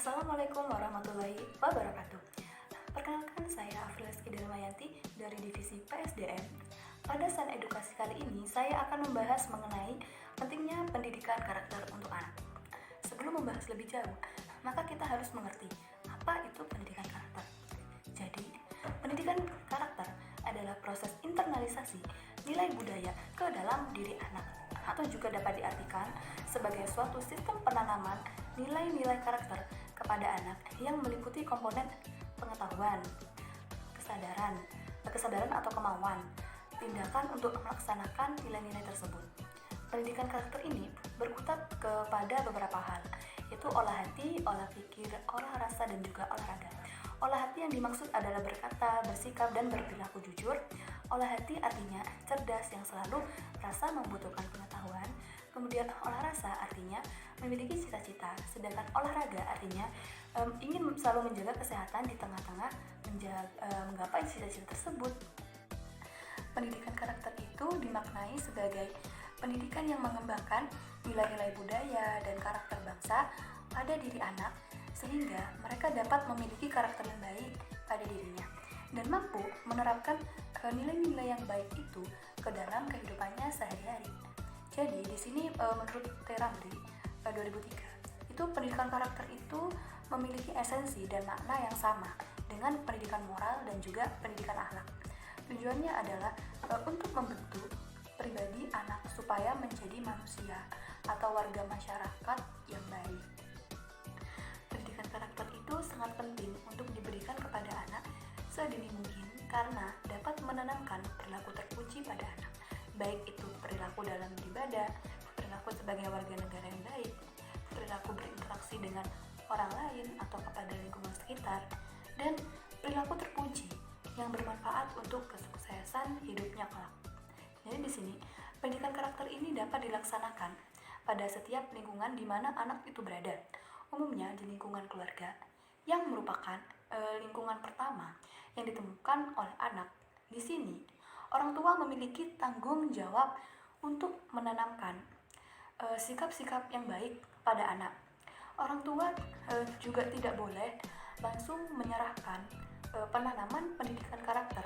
Assalamualaikum warahmatullahi wabarakatuh. Perkenalkan, saya Afrileski Darmayanti dari Divisi PSDM. Pada San Edukasi kali ini, saya akan membahas mengenai pentingnya pendidikan karakter untuk anak. Sebelum membahas lebih jauh, maka kita harus mengerti apa itu pendidikan karakter. Jadi, pendidikan karakter adalah proses internalisasi nilai budaya ke dalam diri anak, atau juga dapat diartikan sebagai suatu sistem penanaman nilai-nilai karakter kepada anak yang meliputi komponen pengetahuan, kesadaran atau kemauan, tindakan untuk melaksanakan nilai-nilai tersebut. Pendidikan karakter ini berkutat kepada beberapa hal, yaitu olah hati, olah pikir, olah rasa, dan juga olahraga. Olah hati yang dimaksud adalah berkata, bersikap, dan berperilaku jujur. Olah hati artinya cerdas yang selalu merasa membutuhkan pengetahuan. Kemudian olah rasa artinya memiliki cita-cita, sedangkan olahraga artinya ingin selalu menjaga kesehatan di tengah-tengah menggapai cita-cita tersebut. Pendidikan karakter itu dimaknai sebagai pendidikan yang mengembangkan nilai-nilai budaya dan karakter bangsa pada diri anak, sehingga mereka dapat memiliki karakter yang baik pada dirinya dan mampu menerapkan nilai-nilai yang baik itu ke dalam kehidupannya sehari-hari. Jadi di sini menurut Teramri 2003 itu pendidikan karakter itu memiliki esensi dan makna yang sama dengan pendidikan moral dan juga pendidikan akhlak. Tujuannya adalah untuk membentuk pribadi anak supaya menjadi manusia atau warga masyarakat yang baik. Pendidikan karakter itu sangat penting untuk diberikan kepada anak sedini mungkin karena dapat menanamkan perilaku terpuji pada anak, baik itu perilaku dalam beribadah, perilaku sebagai warga negara yang baik, perilaku berinteraksi dengan orang lain atau kepada lingkungan sekitar, dan perilaku terpuji yang bermanfaat untuk kesuksesan hidupnya kelak. Jadi di sini, pendidikan karakter ini dapat dilaksanakan pada setiap lingkungan di mana anak itu berada, umumnya di lingkungan keluarga, yang merupakan lingkungan pertama yang ditemukan oleh anak. Di sini, orang tua memiliki tanggung jawab untuk menanamkan sikap-sikap yang baik pada anak. Orang tua juga tidak boleh langsung menyerahkan penanaman pendidikan karakter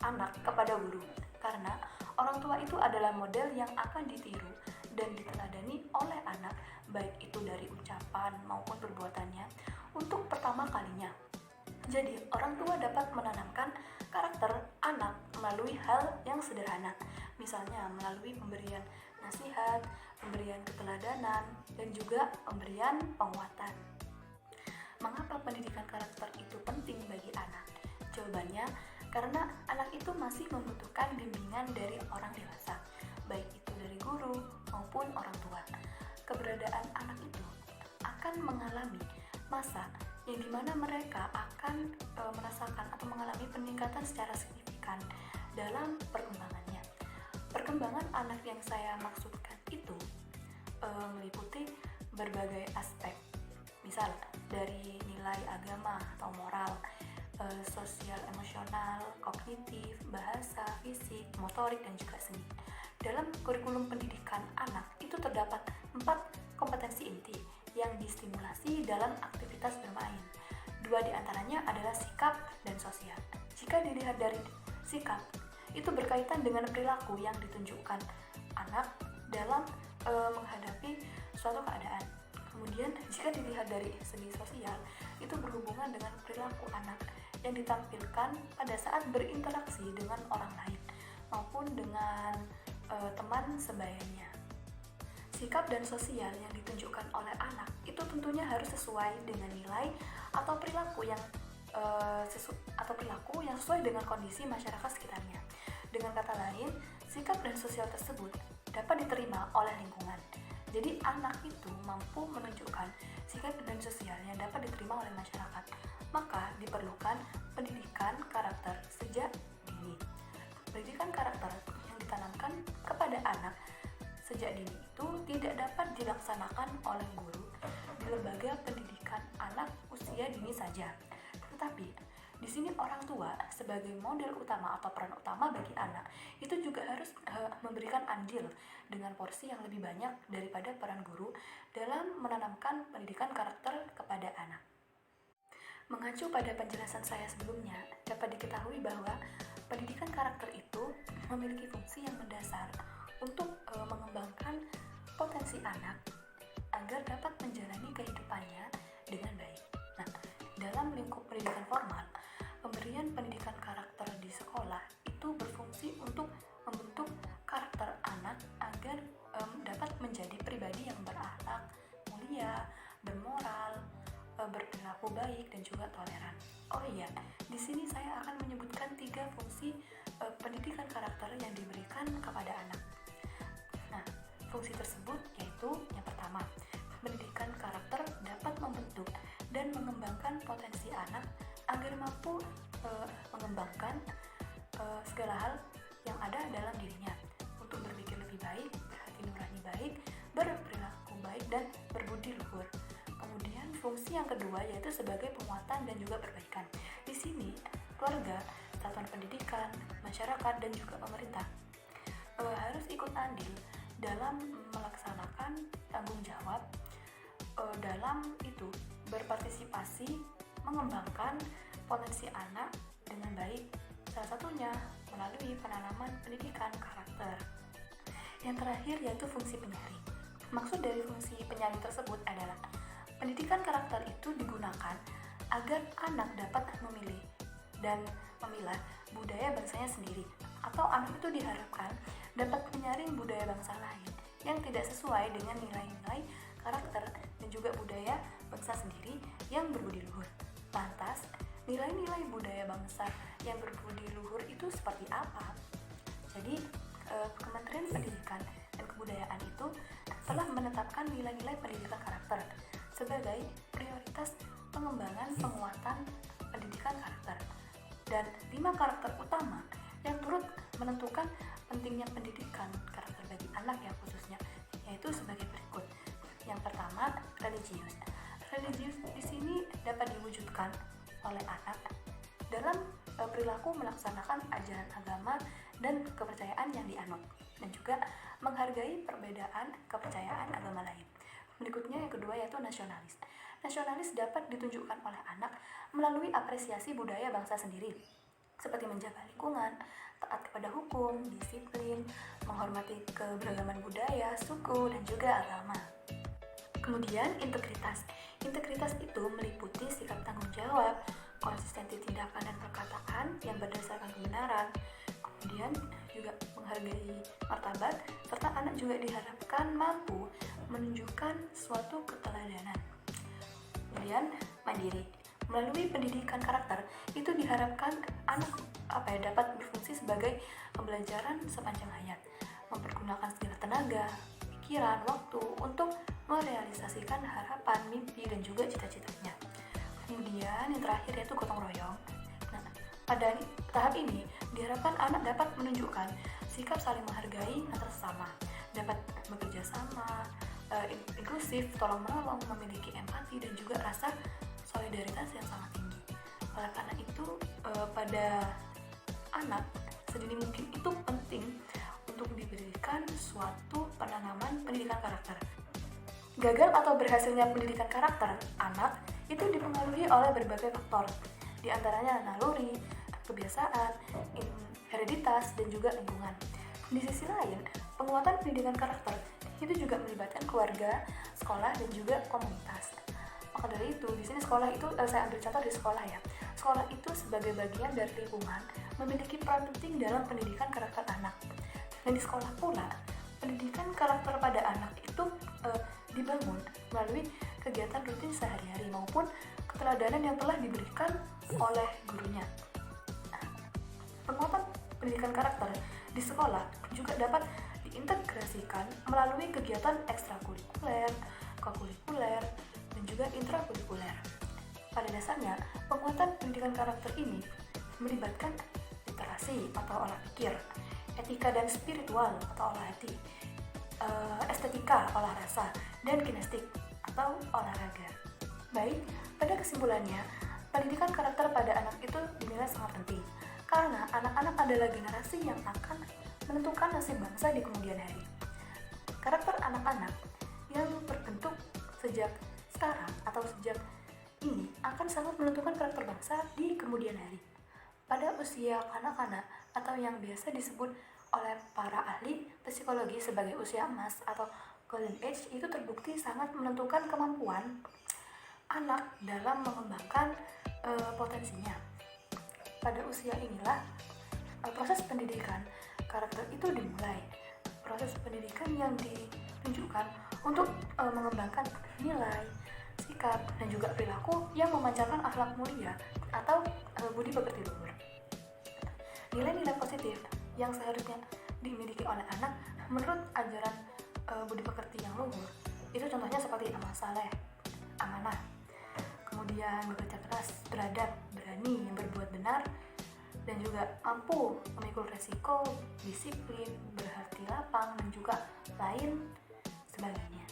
anak kepada guru, karena orang tua itu adalah model yang akan ditiru dan diteladani oleh anak, baik itu dari ucapan maupun perbuatannya untuk pertama kalinya. Jadi, orang tua dapat menanamkan karakter anak melalui hal yang sederhana, misalnya melalui pemberian nasihat, pemberian keteladanan, dan juga pemberian penguatan. Mengapa pendidikan karakter itu penting bagi anak? Jawabannya, karena anak itu masih membutuhkan bimbingan dari orang dewasa, baik itu dari guru maupun orang tua. Keberadaan anak itu akan mengalami masa yang dimana mereka akan merasakan atau mengalami peningkatan secara signifikan dalam perkembangannya. Perkembangan anak yang saya maksudkan itu meliputi berbagai aspek, misal dari nilai agama atau moral, sosial, emosional, kognitif, bahasa, fisik, motorik, dan juga seni. Dalam kurikulum pendidikan anak itu terdapat 4 kompetensi inti yang distimulasi dalam aktivitas bermain. 2 diantaranya adalah sikap dan sosial. Jika dilihat dari sikap, itu berkaitan dengan perilaku yang ditunjukkan anak dalam menghadapi suatu keadaan. Kemudian jika dilihat dari segi sosial, itu berhubungan dengan perilaku anak yang ditampilkan pada saat berinteraksi dengan orang lain maupun dengan teman sebayanya. Sikap dan sosial yang ditunjukkan oleh anak itu tentunya harus sesuai dengan nilai atau perilaku yang sesuai dengan kondisi masyarakat sekitarnya. Dengan kata lain, sikap dan sosial tersebut dapat diterima oleh lingkungan. Jadi anak itu mampu menunjukkan sikap dan sosial yang dapat diterima oleh masyarakat. Maka diperlukan pendidikan karakter sejak dini. Pendidikan karakter yang ditanamkan kepada anak sejak dini itu tidak dapat dilaksanakan oleh guru di lembaga pendidikan anak usia dini saja, tetapi Di sini orang tua sebagai model utama atau peran utama bagi anak itu juga harus memberikan andil dengan porsi yang lebih banyak daripada peran guru dalam menanamkan pendidikan karakter kepada anak. Mengacu pada penjelasan saya sebelumnya, dapat diketahui bahwa pendidikan karakter itu memiliki fungsi yang mendasar untuk mengembangkan potensi anak agar dapat menjalani kehidupannya dengan baik. Nah, dalam lingkup pendidikan formal, pemberian pendidikan karakter di sekolah itu berfungsi untuk membentuk karakter anak agar dapat menjadi pribadi yang berakhlak, mulia, bermoral, berperilaku baik dan juga toleran. Oh iya, di sini saya akan menyebutkan 3 fungsi pendidikan karakter yang diberikan kepada anak. Nah, fungsi tersebut yaitu yang pertama, pendidikan karakter dapat membentuk dan mengembangkan potensi anak agar mampu mengembangkan segala hal yang ada dalam dirinya untuk berpikir lebih baik, berhati nurani baik, berperilaku baik, dan berbudi luhur. Kemudian fungsi yang kedua yaitu sebagai penguatan dan juga perbaikan. Di sini keluarga, satuan pendidikan, masyarakat, dan juga pemerintah harus ikut andil dalam melaksanakan tanggung jawab dalam itu berpartisipasi mengembangkan potensi anak dengan baik, salah satunya melalui penanaman pendidikan karakter. Yang terakhir yaitu fungsi penyaring. Maksud dari fungsi penyaring tersebut adalah pendidikan karakter itu digunakan agar anak dapat memilih dan memilah budaya bangsanya sendiri, atau anak itu diharapkan dapat menyaring budaya bangsa lain yang tidak sesuai dengan nilai-nilai karakter dan juga budaya bangsa sendiri yang berbudi luhur. Lantas, nilai-nilai budaya bangsa yang berbudi luhur itu seperti apa? Jadi, Kementerian Pendidikan dan Kebudayaan itu telah menetapkan nilai-nilai pendidikan karakter sebagai prioritas pengembangan penguatan pendidikan karakter. Dan 5 karakter utama yang turut menentukan pentingnya pendidikan karakter bagi anak yang khususnya, yaitu sebagai berikut. Yang pertama, religius. Religius di sini dapat diwujudkan oleh anak dalam perilaku melaksanakan ajaran agama dan kepercayaan yang dianut, dan juga menghargai perbedaan kepercayaan agama lain. Berikutnya yang kedua yaitu nasionalis. Nasionalis dapat ditunjukkan oleh anak melalui apresiasi budaya bangsa sendiri, seperti menjaga lingkungan, taat kepada hukum, disiplin, menghormati keberagaman budaya, suku, dan juga agama. Kemudian integritas. Integritas itu meliputi sikap tanggung jawab, konsistensi tindakan dan perkataan yang berdasarkan kebenaran, kemudian juga menghargai martabat, serta anak juga diharapkan mampu menunjukkan suatu keteladanan. Kemudian mandiri. Melalui pendidikan karakter itu diharapkan anak dapat berfungsi sebagai pembelajaran sepanjang hayat, mempergunakan segala tenaga, pikiran, waktu untuk merealisasikan harapan, mimpi, dan juga cita-citanya. Kemudian yang terakhir yaitu gotong royong. Nah, pada tahap ini diharapkan anak dapat menunjukkan sikap saling menghargai antar sesama, dapat bekerja sama, inklusif, tolong menolong, memiliki empati, dan juga rasa solidaritas yang sangat tinggi. Oleh karena itu, pada anak sedini mungkin itu penting untuk diberikan suatu penanaman pendidikan karakter. Gagal atau berhasilnya pendidikan karakter anak itu dipengaruhi oleh berbagai faktor, di antaranya naluri, kebiasaan, hereditas, dan juga lingkungan. Di sisi lain, penguatan pendidikan karakter itu juga melibatkan keluarga, sekolah, dan juga komunitas. Maka dari itu, di sini sekolah itu saya ambil contoh di sekolah ya. Sekolah itu sebagai bagian dari lingkungan memiliki peran penting dalam pendidikan karakter anak. Dan di sekolah pula, pendidikan karakter pada anak itu dibangun melalui kegiatan rutin sehari-hari maupun keteladanan yang telah diberikan oleh gurunya. Nah, penguatan pendidikan karakter di sekolah juga dapat diintegrasikan melalui kegiatan ekstrakurikuler, kokurikuler, dan juga intrakurikuler. Pada dasarnya, penguatan pendidikan karakter ini melibatkan literasi atau olah pikir, etika dan spiritual atau olah hati, estetika, olah rasa, dan kinestik atau olahraga. Baik, pada kesimpulannya, Pendidikan karakter pada anak itu dinilai sangat penting karena anak-anak adalah generasi yang akan menentukan nasib bangsa di kemudian hari. Karakter anak-anak yang terbentuk sejak sekarang atau sejak ini akan sangat menentukan karakter bangsa di kemudian hari. Pada usia kanak-kanak atau yang biasa disebut oleh para ahli psikologi sebagai usia emas atau golden age, itu terbukti sangat menentukan kemampuan anak dalam mengembangkan potensinya. Pada usia inilah proses pendidikan karakter itu dimulai. Proses pendidikan yang ditunjukkan untuk mengembangkan nilai, sikap, dan juga perilaku yang memancarkan akhlak mulia atau budi pekerti luhur. Nilai-nilai positif yang seharusnya dimiliki oleh anak menurut ajaran budi pekerti yang luhur itu contohnya seperti amal saleh, amanah, kemudian bekerja keras, beradab, berani, yang berbuat benar, dan juga mampu memikul resiko, disiplin, berhati lapang, dan juga lain sebagainya.